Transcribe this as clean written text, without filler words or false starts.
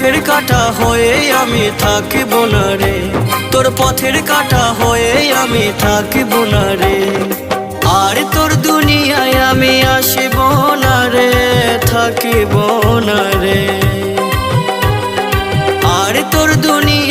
পথের কাঁটা হয়ে আমি থাকিব না রে, তোর পথের কাঁটা হয়ে আমি থাকিব না রে। আর তোর দুনিয়ায় আমি আসিব না রে, থাকিব না রে। আর তোর দুনিয়া